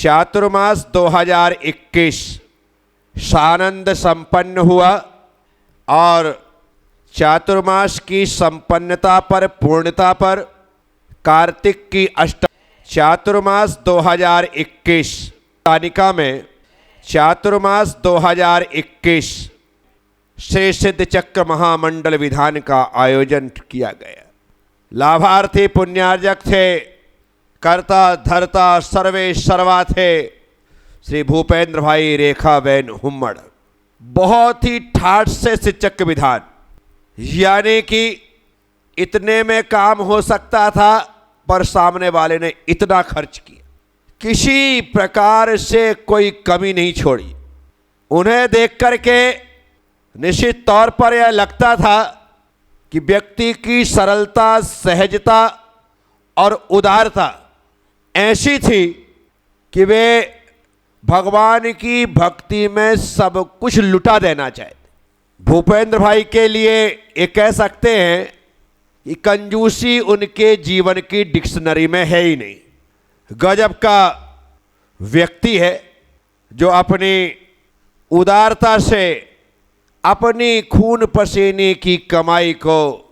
चातुर्मास 2021 सानंद संपन्न हुआ और चातुर्मास की संपन्नता पर, पूर्णता पर कार्तिक की चातुर्मास 2021 तानिका में चातुर्मास 2021 श्री सिद्ध चक्र महामंडल विधान का आयोजन किया गया। लाभार्थी पुण्यार्जक थे, कर्ता धर्ता सर्वे सर्वा थे श्री भूपेंद्र भाई रेखाबेन हुम्मड़। बहुत ही ठाठ से सिद्ध चक्र विधान, यानी कि इतने में काम हो सकता था, पर सामने वाले ने इतना खर्च किया, किसी प्रकार से कोई कमी नहीं छोड़ी। उन्हें देख करके निश्चित तौर पर यह लगता था कि व्यक्ति की सरलता, सहजता और उदारता ऐसी थी कि वे भगवान की भक्ति में सब कुछ लुटा देना चाहते। भूपेंद्र भाई के लिए ये कह सकते हैं कि कंजूसी उनके जीवन की डिक्शनरी में है ही नहीं। गजब का व्यक्ति है जो अपनी उदारता से अपनी खून पसीने की कमाई को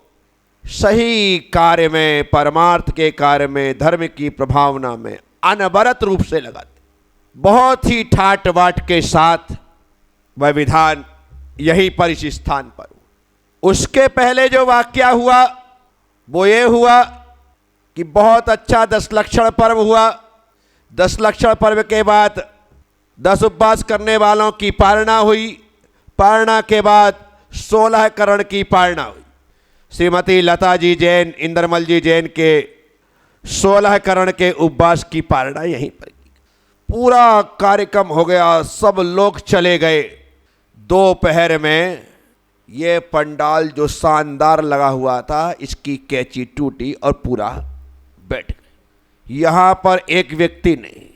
सही कार्य में, परमार्थ के कार्य में, धर्म की प्रभावना में अनवरत रूप से लगाते। बहुत ही ठाट बाट के साथ वह विधान यहीं पर इस स्थान पर हुआ। उसके पहले जो वाकया हुआ वो ये हुआ कि बहुत अच्छा 10 लक्षण पर्व हुआ। 10 लक्षण पर्व के बाद 10 उपवास करने वालों की पारणा हुई। पारणा के बाद 16 करण की पारणा हुई। श्रीमती लता जी जैन, इंद्रमल जी जैन के 16 करण के उपवास की पारणा यहीं पर की। पूरा कार्यक्रम हो गया, सब लोग चले गए। दोपहर में ये पंडाल जो शानदार लगा हुआ था, इसकी कैंची टूटी और पूरा बैठ गया। यहाँ पर एक व्यक्ति नहीं,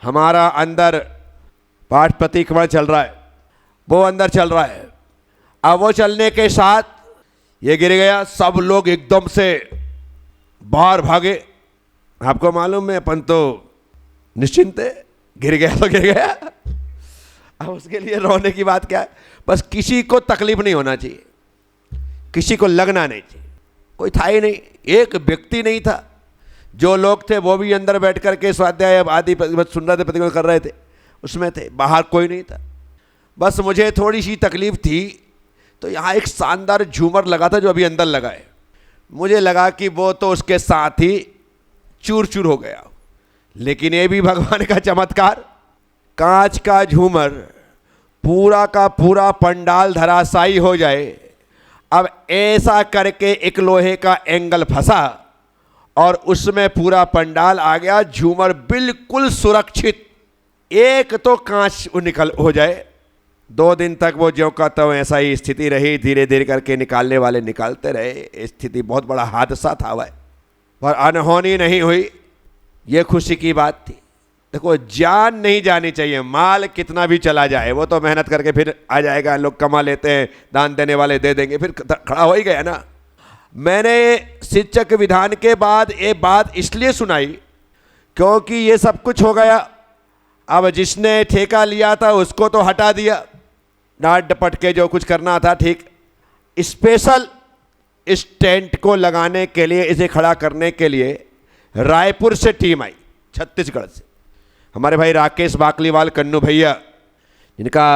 हमारा अंदर पाठ प्रतिक्रमण चल रहा है, वो अंदर चल रहा है। अब वो चलने के साथ ये गिर गया। सब लोग एकदम से बाहर भागे। आपको मालूम है, अपन तो निश्चिंत है, गिर गया तो गिर गया। अब उसके लिए रोने की बात क्या है? बस किसी को तकलीफ नहीं होना चाहिए, किसी को लगना नहीं चाहिए। कोई था ही नहीं, एक व्यक्ति नहीं था। जो लोग थे वो भी अंदर बैठ कर के स्वाध्याय आदि सुन रहे थे, प्रतिक्रमण कर रहे थे, उसमें थे। बाहर कोई नहीं था। बस मुझे थोड़ी सी तकलीफ थी, तो यहाँ एक शानदार झूमर लगा था जो अभी अंदर लगा है। मुझे लगा कि वो तो उसके साथ ही चूर चूर हो गया। लेकिन ये भी भगवान का चमत्कार, कांच का झूमर पूरा का पूरा पंडाल धराशायी हो जाए। अब ऐसा करके एक लोहे का एंगल फंसा और उसमें पूरा पंडाल आ गया। झूमर बिल्कुल सुरक्षित, एक तो कांच निकल हो जाए। 2 दिन तक वो ज्यों का त्यों ऐसा ही स्थिति रही। धीरे धीरे करके निकालने वाले निकालते रहे। स्थिति बहुत बड़ा हादसा था वह, पर अनहोनी नहीं हुई। ये खुशी की बात थी। देखो, जान नहीं जानी चाहिए। माल कितना भी चला जाए, वो तो मेहनत करके फिर आ जाएगा। लोग कमा लेते हैं, दान देने वाले दे देंगे, फिर खड़ा हो ही गया ना। मैंने सिद्ध चक्र विधान के बाद ये बात इसलिए सुनाई क्योंकि ये सब कुछ हो गया। अब जिसने ठेका लिया था उसको तो हटा दिया, डांट डपट के जो कुछ करना था। ठीक, स्पेशल इस टेंट को लगाने के लिए, इसे खड़ा करने के लिए रायपुर से टीम आई, छत्तीसगढ़ से। हमारे भाई राकेश बाकलीवाल, कन्नू भैया, जिनका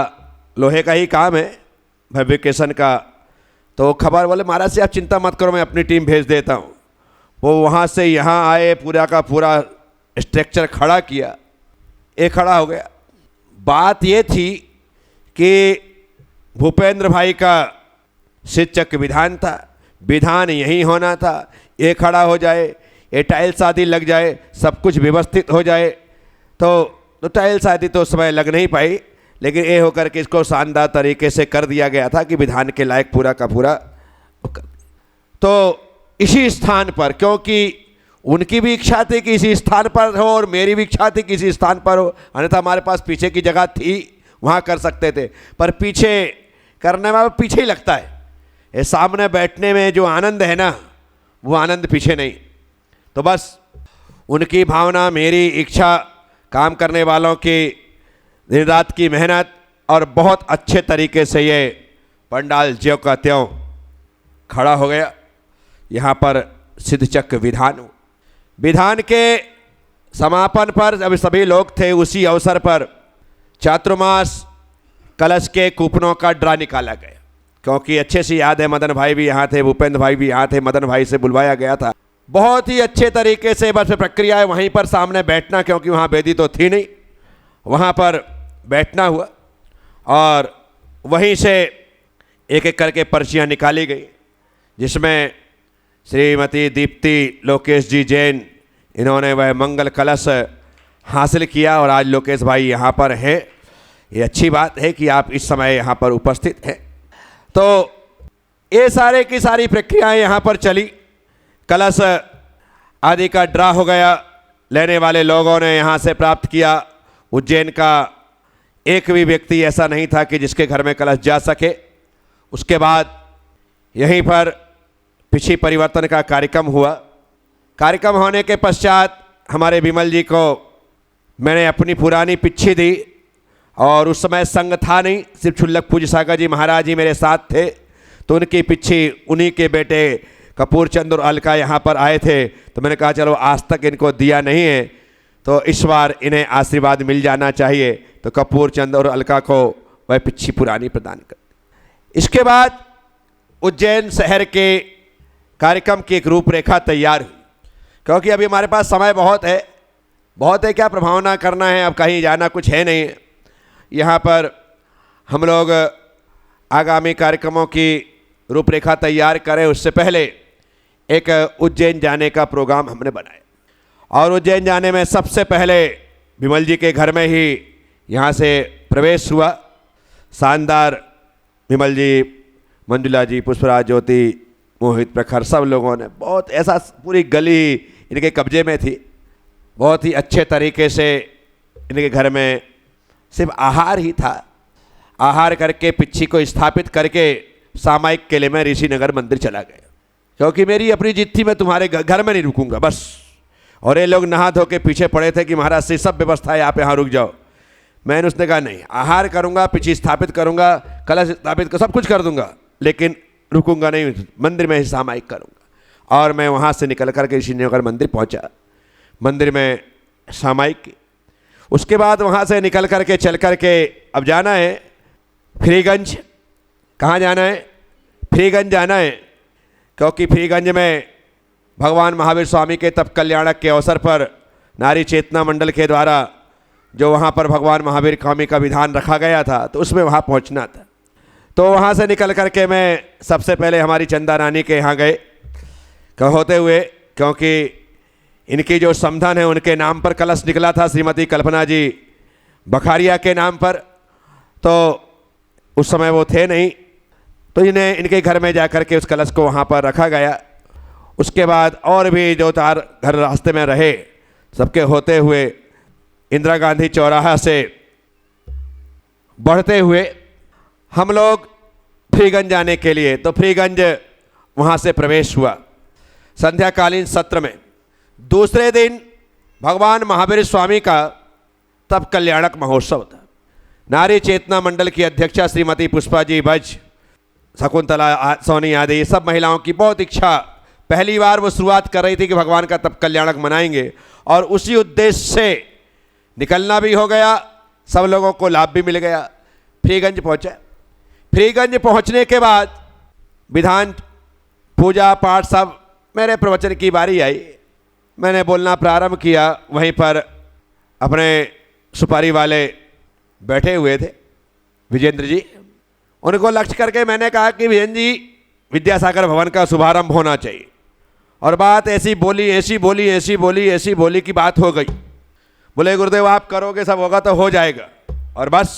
लोहे का ही काम है, फैब्रिकेशन का, तो खबर बोले महाराज से आप चिंता मत करो, मैं अपनी टीम भेज देता हूँ। वो वहाँ से यहाँ आए, पूरा का पूरा स्ट्रक्चर खड़ा किया। ये खड़ा हो गया। बात ये थी कि भूपेंद्र भाई का सिद्ध चक्र विधान था, विधान यही होना था। ये खड़ा हो जाए, ये टाइल्स आदि लग जाए, सब कुछ व्यवस्थित हो जाए। तो टाइल्स आदि तो उस समय लग नहीं पाई, लेकिन ये होकर के इसको शानदार तरीके से कर दिया गया था कि विधान के लायक पूरा का पूरा। तो इसी स्थान पर, क्योंकि उनकी भी इच्छा थी कि इसी स्थान पर हो और मेरी भी इच्छा थी कि इसी स्थान पर हो, अन्यथा हमारे पास पीछे की जगह थी, वहाँ कर सकते थे। पर पीछे करने में पीछे ही लगता है। ये सामने बैठने में जो आनंद है ना, वो आनंद पीछे नहीं। तो बस उनकी भावना, मेरी इच्छा काम करने वालों की दिन रात की मेहनत और बहुत अच्छे तरीके से ये पंडाल ज्यों का त्यों खड़ा हो गया। यहाँ पर सिद्धचक्र विधान के समापन पर जब सभी लोग थे, उसी अवसर पर चातुर्मास कलश के कूपनों का ड्रा निकाला गया। क्योंकि अच्छे से याद है, मदन भाई भी यहाँ थे, भूपेंद्र भाई भी यहाँ थे, मदन भाई से बुलवाया गया था। बहुत ही अच्छे तरीके से बस प्रक्रिया है, वहीं पर सामने बैठना, क्योंकि वहाँ वेदी तो थी नहीं, वहाँ पर बैठना हुआ और वहीं से एक एक करके पर्चियाँ निकाली गई, जिसमें श्रीमती दीप्ति लोकेश जी जैन, इन्होंने वह मंगल कलश हासिल किया और आज लोकेश भाई यहाँ पर हैं। ये अच्छी बात है कि आप इस समय यहाँ पर उपस्थित हैं। तो ये सारे की सारी प्रक्रियाएं यहाँ पर चली, कलश आदि का ड्रा हो गया, लेने वाले लोगों ने यहाँ से प्राप्त किया। उज्जैन का एक भी व्यक्ति ऐसा नहीं था कि जिसके घर में कलश जा सके। उसके बाद यहीं पर पिछी परिवर्तन का कार्यक्रम हुआ। कार्यक्रम होने के पश्चात हमारे विमल जी को मैंने अपनी पुरानी पिच्छी दी और उस समय संग था नहीं, सिर्फ छुल्लक पूज्य सागर जी महाराज जी मेरे साथ थे। तो उनकी पिच्छी उन्हीं के बेटे कपूर चंद और अलका यहाँ पर आए थे। तो मैंने कहा चलो आज तक इनको दिया नहीं है तो इस बार इन्हें आशीर्वाद मिल जाना चाहिए। तो कपूर चंद और अलका को वह पिच्छी पुरानी प्रदान कर। इसके बाद उज्जैन शहर के कार्यक्रम की एक रूपरेखा तैयार हुई, क्योंकि अभी हमारे पास समय बहुत है क्या प्रभावना करना है, अब कहीं जाना कुछ है नहीं। यहाँ पर हम लोग आगामी कार्यक्रमों की रूपरेखा तैयार करें, उससे पहले एक उज्जैन जाने का प्रोग्राम हमने बनाया और उज्जैन जाने में सबसे पहले विमल जी के घर में ही यहाँ से प्रवेश हुआ। शानदार विमल जी, मंजुला जी, पुष्पराज, ज्योति, मोहित, प्रखर, सब लोगों ने बहुत ऐसा, पूरी गली इनके कब्जे में थी। बहुत ही अच्छे तरीके से इनके घर में सिर्फ आहार ही था। आहार करके पिच्छी को स्थापित करके सामायिक के लिए मैं ऋषिनगर मंदिर चला गया, क्योंकि मेरी अपनी जिद थी मैं तुम्हारे घर में नहीं रुकूंगा बस। और ये लोग नहा धो के पीछे पड़े थे कि महाराज से सब व्यवस्था है, आप यहाँ रुक जाओ। मैंने उसने कहा नहीं, आहार करूँगा, पिच्छी स्थापित करूँगा, कलश स्थापित कर, सब कुछ कर दूंगा, लेकिन रुकूंगा नहीं, मंदिर में ही सामायिक करूँगा। और मैं वहाँ से निकल करके ऋषिनगर मंदिर पहुँचा, मंदिर में सामायिक की। उसके बाद वहाँ से निकल करके चल करके अब जाना है फ्रीगंज। कहाँ जाना है? फ्रीगंज जाना है, क्योंकि फ्रीगंज में भगवान महावीर स्वामी के तप कल्याणक के अवसर पर नारी चेतना मंडल के द्वारा जो वहाँ पर भगवान महावीर स्वामी का विधान रखा गया था, तो उसमें वहाँ पहुँचना था। तो वहाँ से निकल करके मैं सबसे पहले हमारी चंदा रानी के यहाँ गए होते हुए, क्योंकि इनकी जो समधन है उनके नाम पर कलश निकला था, श्रीमती कल्पना जी बखारिया के नाम पर। तो उस समय वो थे नहीं, तो इन्हें इनके घर में जाकर के उस कलश को वहाँ पर रखा गया। उसके बाद और भी दो चार घर रास्ते में रहे, सबके होते हुए इंदिरा गांधी चौराहा से बढ़ते हुए हम लोग फ्रीगंज जाने के लिए, तो फ्रीगंज वहाँ से प्रवेश हुआ। संध्याकालीन सत्र में दूसरे दिन भगवान महावीर स्वामी का तप कल्याणक महोत्सव था। नारी चेतना मंडल की अध्यक्षा श्रीमती पुष्पा जी भज, शकुंतला सोनी आदि सब महिलाओं की बहुत इच्छा, पहली बार वो शुरुआत कर रही थी कि भगवान का तप कल्याणक मनाएंगे, और उसी उद्देश्य से निकलना भी हो गया, सब लोगों को लाभ भी मिल गया। फ्रीगंज पहुँचा। फ्रीगंज पहुँचने के बाद विधान पूजा पाठ सब, मेरे प्रवचन की बारी आई। मैंने बोलना प्रारंभ किया, वहीं पर अपने सुपारी वाले बैठे हुए थे विजेंद्र जी, उनको लक्ष्य करके मैंने कहा कि विजेंद्र जी, विद्यासागर भवन का शुभारंभ होना चाहिए। और बात ऐसी बोली की बात हो गई। बोले गुरुदेव आप करोगे, सब होगा तो हो जाएगा। और बस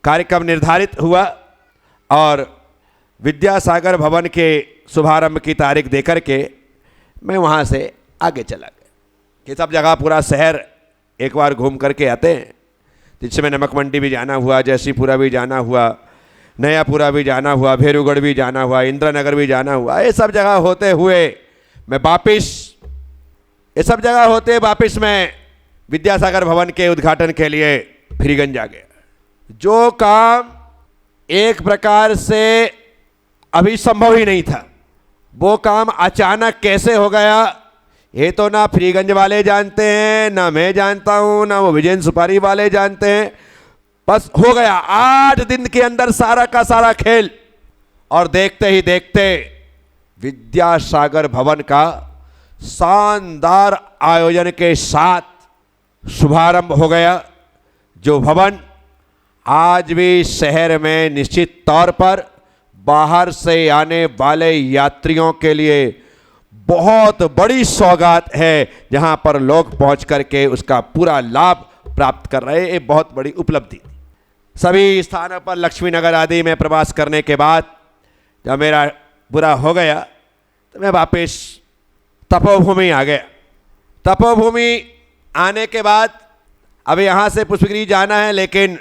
कार्यक्रम निर्धारित हुआ और विद्यासागर भवन के शुभारंभ की तारीख देकर के मैं वहाँ से आगे चला गया कि सब जगह पूरा शहर एक बार घूम करके आते हैं। जिसमें नमक मंडी भी जाना हुआ, जयसीपुरा भी जाना हुआ, नयापुरा भी जाना हुआ, भेरूगढ़ भी जाना हुआ, इंदिरानगर भी जाना हुआ। ये सब जगह होते हुए मैं वापिस मैं विद्यासागर भवन के उद्घाटन के लिए फ्रीगंज आ गया। जो काम एक प्रकार से अभी संभव ही नहीं था, वो काम अचानक कैसे हो गया, ये तो ना फ्रीगंज वाले जानते हैं, ना मैं जानता हूँ, ना वो विजय सुपारी वाले जानते हैं। बस हो गया 8 दिन के अंदर सारा का सारा खेल। और देखते ही देखते विद्यासागर भवन का शानदार आयोजन के साथ शुभारंभ हो गया। जो भवन आज भी शहर में निश्चित तौर पर बाहर से आने वाले यात्रियों के लिए बहुत बड़ी सौगात है, जहां पर लोग पहुंच करके उसका पूरा लाभ प्राप्त कर रहे हैं। ये बहुत बड़ी उपलब्धि थी। सभी स्थानों पर लक्ष्मीनगर आदि में प्रवास करने के बाद जब मेरा पूरा हो गया तो मैं वापस तपोभूमि आ गया। तपोभूमि आने के बाद अब यहाँ से पुष्पगिरी जाना है, लेकिन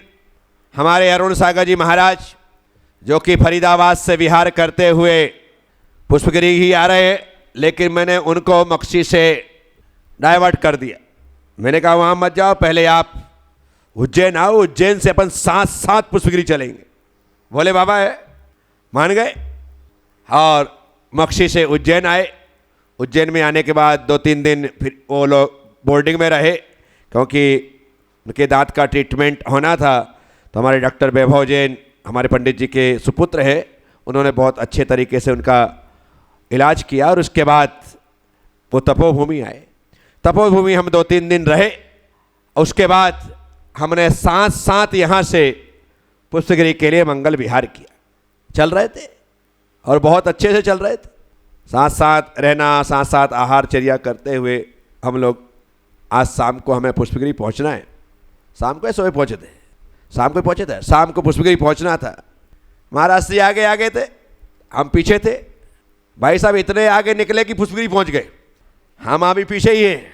हमारे अरुण सागर जी महाराज जो कि फरीदाबाद से विहार करते हुए पुष्पगिरी ही आ रहे हैं, लेकिन मैंने उनको मक्सी से डाइवर्ट कर दिया। मैंने कहा वहाँ मत जाओ, पहले आप उज्जैन आओ, उज्जैन से अपन साथ साथ पुष्पगिरी चलेंगे। बोले बाबा है, मान गए और मक्सी से उज्जैन आए। उज्जैन में आने के बाद 2-3 दिन फिर वो लोग बोर्डिंग में रहे, क्योंकि उनके दांत का ट्रीटमेंट होना था। तो हमारे डॉक्टर वैभव जैन हमारे पंडित जी के सुपुत्र हैं, उन्होंने बहुत अच्छे तरीके से उनका इलाज किया और उसके बाद वो तपोभूमि आए। तपोभूमि हम 2-3 दिन रहे। उसके बाद हमने साथ साथ यहाँ से पुष्पगिरी के लिए मंगल विहार किया। चल रहे थे और बहुत अच्छे से चल रहे थे। साथ साथ रहना, साथ साथ आहार चर्या करते हुए हम लोग आज शाम को हमें पुष्पगिरी पहुँचना है। शाम को सुबह पहुँचे थे, शाम को पुष्पगिरी पहुँचना था। महाराज जी आगे आगे थे, हम पीछे थे। भाई साहब इतने आगे निकले कि पुष्पगिरी पहुँच गए, हम अभी पीछे ही हैं।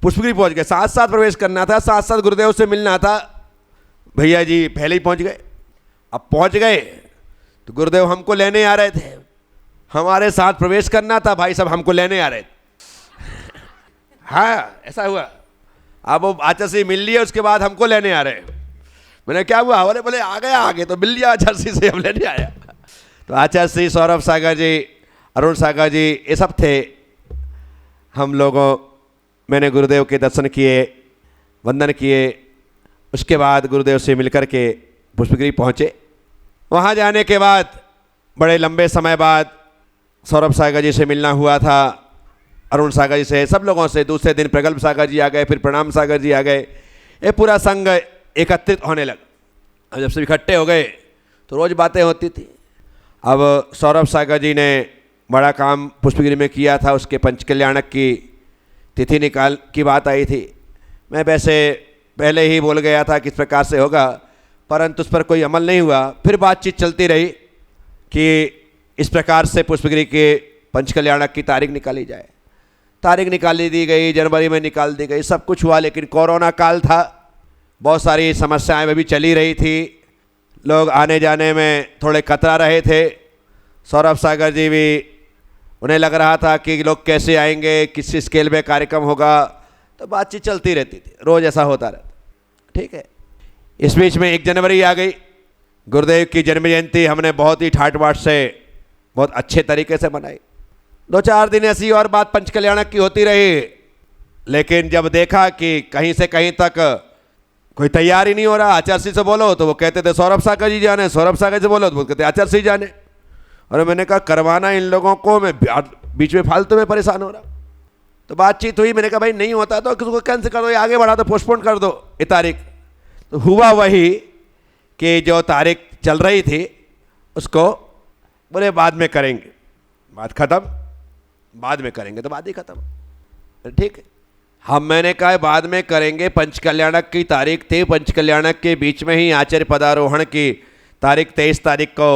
पुष्पगिरी पहुँच गए, साथ साथ प्रवेश करना था, साथ साथ गुरुदेव से मिलना था। भैया जी पहले ही पहुँच गए। अब पहुँच गए तो गुरुदेव हमको लेने आ रहे थे, हमारे साथ प्रवेश करना था, भाई साहब हमको लेने आ रहे थे। हाँ ऐसा हुआ। अब वो आचार्य से मिल लिए, उसके बाद हमको लेने आ रहे। मैंने क्या हुआ, बोले आ गया आगे, तो मिल लिया आचार्य से, हम लेने आया। तो आचार्य श्री सौरभ सागर जी, अरुण सागर जी, ये सब थे। हम लोगों मैंने गुरुदेव के दर्शन किए, वंदन किए। उसके बाद गुरुदेव से मिलकर के पुष्पगिरी पहुँचे। वहाँ जाने के बाद बड़े लंबे समय बाद सौरभ सागर जी से मिलना हुआ था, अरुण सागर जी से, सब लोगों से। दूसरे दिन प्रगल्भ सागर जी आ गए, फिर प्रणाम सागर जी आ गए। ये पूरा संघ एकत्रित होने लगा। अब जब सब इकट्ठे हो गए तो रोज़ बातें होती थी। अब सौरभ सागर जी ने बड़ा काम पुष्पगिरी में किया था, उसके पंचकल्याणक की तिथि निकाल की बात आई थी। मैं वैसे पहले ही बोल गया था किस प्रकार से होगा, परंतु उस पर कोई अमल नहीं हुआ। फिर बातचीत चलती रही कि इस प्रकार से पुष्पगिरी के पंचकल्याणक की तारीख निकाली जाए। तारीख निकाली दी गई, जनवरी में निकाल दी गई, सब कुछ हुआ। लेकिन कोरोना काल था, बहुत सारी समस्याएं भी चली रही थी, लोग आने जाने में थोड़े कतरा रहे थे। सौरभ सागर जी भी, उन्हें लग रहा था कि लोग कैसे आएंगे, किस स्केल में कार्यक्रम होगा, तो बातचीत चलती रहती थी, रोज़ ऐसा होता रहता। ठीक है। इस बीच में 1 जनवरी आ गई, गुरुदेव की जन्म जयंती हमने बहुत ही ठाट बाट से बहुत अच्छे तरीके से मनाई। 2-4 दिन ऐसी और बात पंचकल्याणक की होती रही। लेकिन जब देखा कि कहीं से कहीं तक कोई तैयार ही नहीं हो रहा, आचार्य से बोलो तो वो कहते थे सौरभ सागर जी जाने, सौरभ सागर से बोलो तो वो कहते आचार्य जी जाने। और मैंने कहा करवाना इन लोगों को, मैं बीच में फालतू में परेशान हो रहा। तो बातचीत हुई, मैंने कहा भाई नहीं होता तो किसी को कैंसिल कर दो, या आगे बढ़ा दो, पोस्टपोन कर दो ये तारीख। तो हुआ वही कि जो तारीख चल रही थी उसको बोले बाद में करेंगे, बात खत्म, बाद में करेंगे, तो बात ही खत्म। ठीक है। हम मैंने कहा बाद में करेंगे, पंचकल्याणक की तारीख थी, पंचकल्याणक के बीच में ही आचार्य पदारोहण की तारीख 23 तारीख को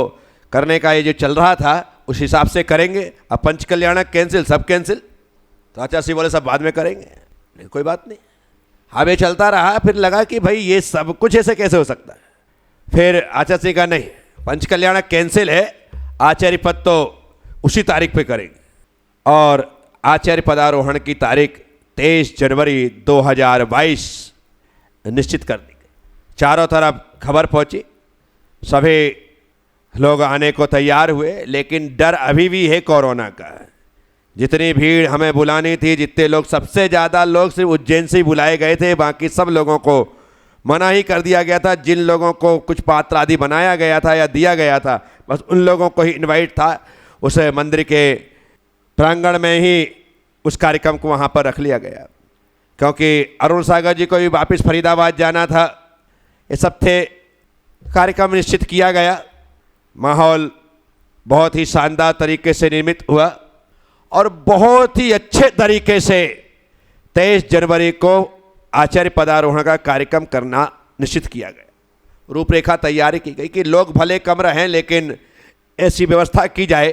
करने का ये जो चल रहा था, उस हिसाब से करेंगे। अब पंचकल्याणक कैंसिल, सब कैंसिल, तो आचार्य जी बोले सब बाद में करेंगे। कोई बात नहीं। अब ये चलता रहा, फिर लगा कि भाई ये सब कुछ ऐसे कैसे हो सकता है। फिर आचार्य जी का नहीं, पंचकल्याणक कैंसिल है, आचार्य पद तो उसी तारीख पे करेंगे। और आचार्य पदारोहण की तारीख 23 जनवरी 2022 निश्चित कर दी गई। चारों तरफ खबर पहुंची, सभी लोग आने को तैयार हुए, लेकिन डर अभी भी है कोरोना का। जितनी भीड़ हमें बुलानी थी, जितने लोग, सबसे ज़्यादा लोग सिर्फ उज्जैन से ही बुलाए गए थे, बाकी सब लोगों को मना ही कर दिया गया था। जिन लोगों को कुछ पात्र आदि बनाया गया था या दिया गया था, बस उन लोगों को ही इनवाइट था। उस मंदिर के प्रांगण में ही उस कार्यक्रम को वहाँ पर रख लिया गया, क्योंकि अरुण सागर जी को भी वापस फरीदाबाद जाना था। ये सब थे, कार्यक्रम निश्चित किया गया। माहौल बहुत ही शानदार तरीके से निर्मित हुआ और बहुत ही अच्छे तरीके से 23 जनवरी को आचार्य पदारोहण का कार्यक्रम करना निश्चित किया गया। रूपरेखा तैयारी की गई कि लोग भले कम रहें, लेकिन ऐसी व्यवस्था की जाए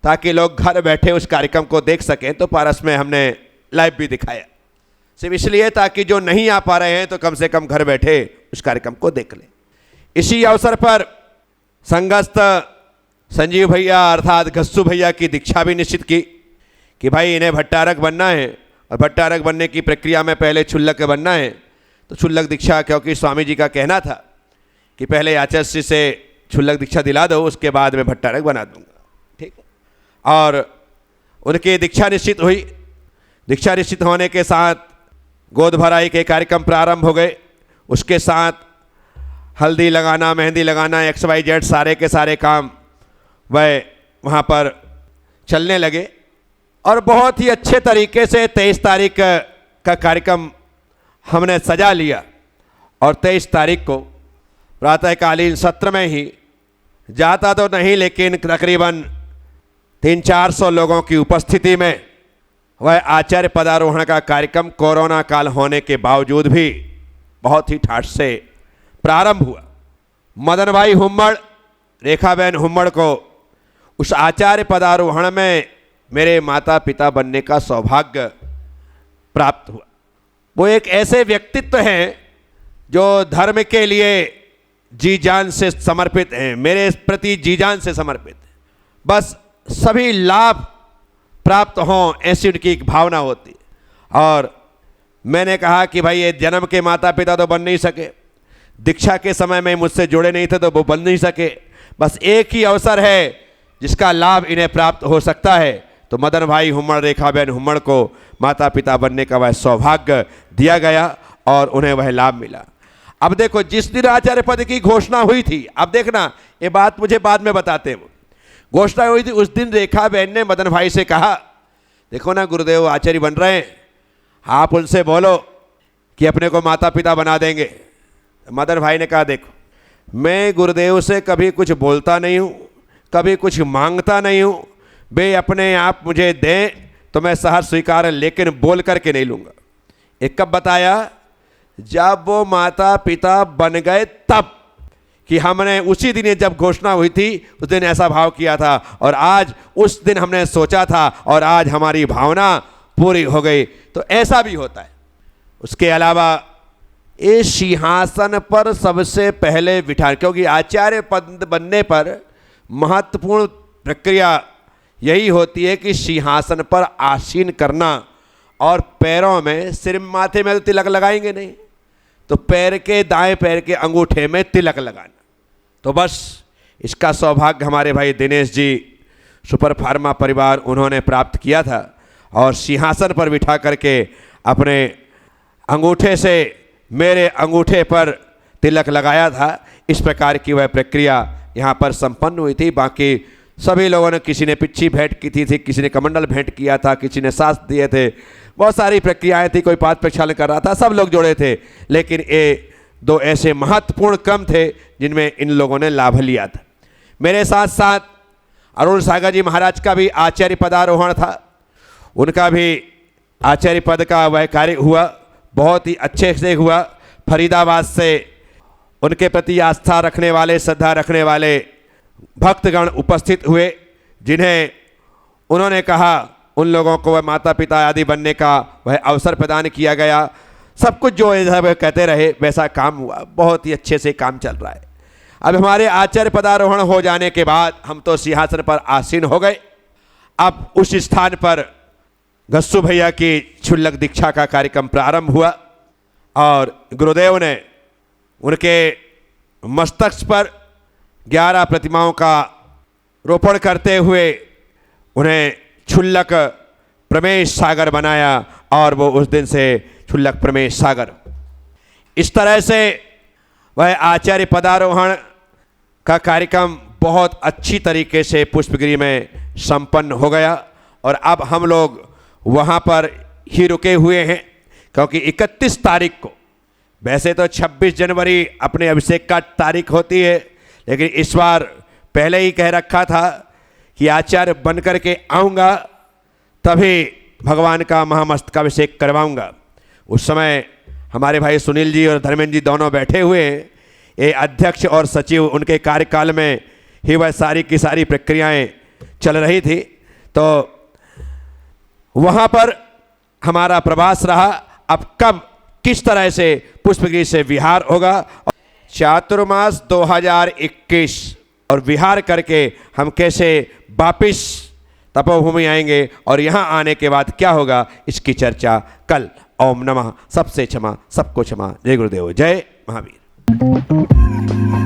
ताकि लोग घर बैठे उस कार्यक्रम को देख सकें। तो पारस में हमने लाइव भी दिखाया, सिर्फ इसलिए ताकि जो नहीं आ पा रहे हैं तो कम से कम घर बैठे उस कार्यक्रम को देख लें। इसी अवसर पर संघस्थ संजीव भैया अर्थात गस्सू भैया की दीक्षा भी निश्चित की कि भाई इन्हें भट्टारक बनना है, और भट्टारक बनने की प्रक्रिया में पहले छुल्लक बनना है। तो छुल्लक दीक्षा, क्योंकि स्वामी जी का कहना था कि पहले आचार्य से छुल्लक दीक्षा दिला दो, उसके बाद मैं भट्टारक बना दूंगा, ठीक है। और उनकी दीक्षा निश्चित हुई। दीक्षा निश्चित होने के साथ गोद भराई के कार्यक्रम प्रारंभ हो गए। उसके साथ हल्दी लगाना, मेहंदी लगाना, XYZ सारे के सारे काम वह वहाँ पर चलने लगे और बहुत ही अच्छे तरीके से 23 तारीख का कार्यक्रम हमने सजा लिया। और 23 तारीख को प्रातःकालीन सत्र में ही, जाता तो नहीं लेकिन तकरीबन 300-400 लोगों की उपस्थिति में वह आचार्य पदारोहण का कार्यक्रम कोरोना काल होने के बावजूद भी बहुत ही ठाठ से प्रारंभ हुआ। मदन भाई हुम्मड़, रेखाबेन हुम्मड़ को उस आचार्य पदारोहण में मेरे माता पिता बनने का सौभाग्य प्राप्त हुआ। वो एक ऐसे व्यक्तित्व हैं जो धर्म के लिए जी जान से समर्पित हैं, मेरे प्रति जी जान से समर्पित हैं। बस सभी लाभ प्राप्त हों, ऐसी उनकी एक भावना होती है। और मैंने कहा कि भाई ये जन्म के माता पिता तो बन नहीं सके, दीक्षा के समय में मुझसे जुड़े नहीं थे तो वो बन नहीं सके, बस एक ही अवसर है जिसका लाभ इन्हें प्राप्त हो सकता है। तो मदन भाई हुम्मड़, रेखाबेन हुम्मड़ को माता पिता बनने का वह सौभाग्य दिया गया और उन्हें वह लाभ मिला। अब देखो, जिस दिन आचार्य पद की घोषणा हुई थी, अब देखना ये बात मुझे बाद में बताते हैं, घोषणा हुई थी उस दिन रेखाबेन ने मदन भाई से कहा, देखो ना गुरुदेव आचार्य बन रहे हैं, आप उनसे बोलो कि अपने को माता पिता बना देंगे। मदन भाई ने कहा, देखो मैं गुरुदेव से कभी कुछ बोलता नहीं हूँ, कभी कुछ मांगता नहीं हूँ, वे अपने आप मुझे दें तो मैं सहर्ष स्वीकार, लेकिन बोल करके नहीं लूँगा। एक कब बताया, जब वो माता पिता बन गए तब, कि हमने उसी दिन जब घोषणा हुई थी उस दिन ऐसा भाव किया था और आज उस दिन हमने सोचा था और आज हमारी भावना पूरी हो गई। तो ऐसा भी होता है। उसके अलावा इस सिंहासन पर सबसे पहले बिठा, क्योंकि आचार्य पद बनने पर महत्वपूर्ण प्रक्रिया यही होती है कि सिंहासन पर आसीन करना और पैरों में, सिर माथे में तो तिलक लगाएंगे नहीं, तो पैर के, दाएं पैर के अंगूठे में तिलक लगाना। तो बस इसका सौभाग्य हमारे भाई दिनेश जी, सुपर फार्मा परिवार, उन्होंने प्राप्त किया था और सिंहासन पर बिठा करके अपने अंगूठे से मेरे अंगूठे पर तिलक लगाया था। इस प्रकार की वह प्रक्रिया यहाँ पर संपन्न हुई थी। बाकी सभी लोगों ने, किसी ने पिच्छी भेंट की थी, किसी ने कमंडल भेंट किया था, किसी ने सास दिए थे, बहुत सारी प्रक्रियाएं थी, कोई पाद प्रक्षालन कर रहा था, सब लोग जुड़े थे। लेकिन ये दो ऐसे महत्वपूर्ण क्रम थे जिनमें इन लोगों ने लाभ लिया था। मेरे साथ साथ अरुण सागर जी महाराज का भी आचार्य पदारोहण था, उनका भी आचार्य पद का वह कार्य हुआ, बहुत ही अच्छे से हुआ। फरीदाबाद से उनके प्रति आस्था रखने वाले, श्रद्धा रखने वाले भक्तगण उपस्थित हुए, जिन्हें उन्होंने कहा उन लोगों को वह माता पिता आदि बनने का वह अवसर प्रदान किया गया। सब कुछ जो वह कहते रहे वैसा काम हुआ, बहुत ही अच्छे से काम चल रहा है। अब हमारे आचार्य पदारोहण हो जाने के बाद हम तो सिंहासन पर आसीन हो गए। अब उस स्थान पर गस्सू भैया की क्षुल्लक दीक्षा का कार्यक्रम प्रारंभ हुआ और गुरुदेव ने उनके मस्तक पर 11 प्रतिमाओं का रोपण करते हुए उन्हें क्षुल्लक प्रमेश सागर बनाया और वो उस दिन से क्षुल्लक प्रमेश सागर। इस तरह से वह आचार्य पदारोहण का कार्यक्रम बहुत अच्छी तरीके से पुष्पगिरी में संपन्न हो गया और अब हम लोग वहाँ पर ही रुके हुए हैं, क्योंकि 31 तारीख को, वैसे तो 26 जनवरी अपने अभिषेक का तारीख होती है, लेकिन इस बार पहले ही कह रखा था कि आचार्य बन कर के आऊँगा तभी भगवान का महामस्तकाभिषेक करवाऊँगा। उस समय हमारे भाई सुनील जी और धर्मेंद्र जी दोनों बैठे हुए हैं। ये अध्यक्ष और सचिव, उनके कार्यकाल में ही वह सारी की सारी प्रक्रियाएं चल रही थी। तो वहाँ पर हमारा प्रवास रहा। अब कब किस तरह से पुष्पगिरी से विहार होगा, चातुर्मास 2021 और विहार करके हम कैसे वापिस तपोभूमि आएंगे और यहाँ आने के बाद क्या होगा, इसकी चर्चा कल। ओम नमः। सबसे क्षमा, सबको क्षमा। जय गुरुदेव, जय महावीर।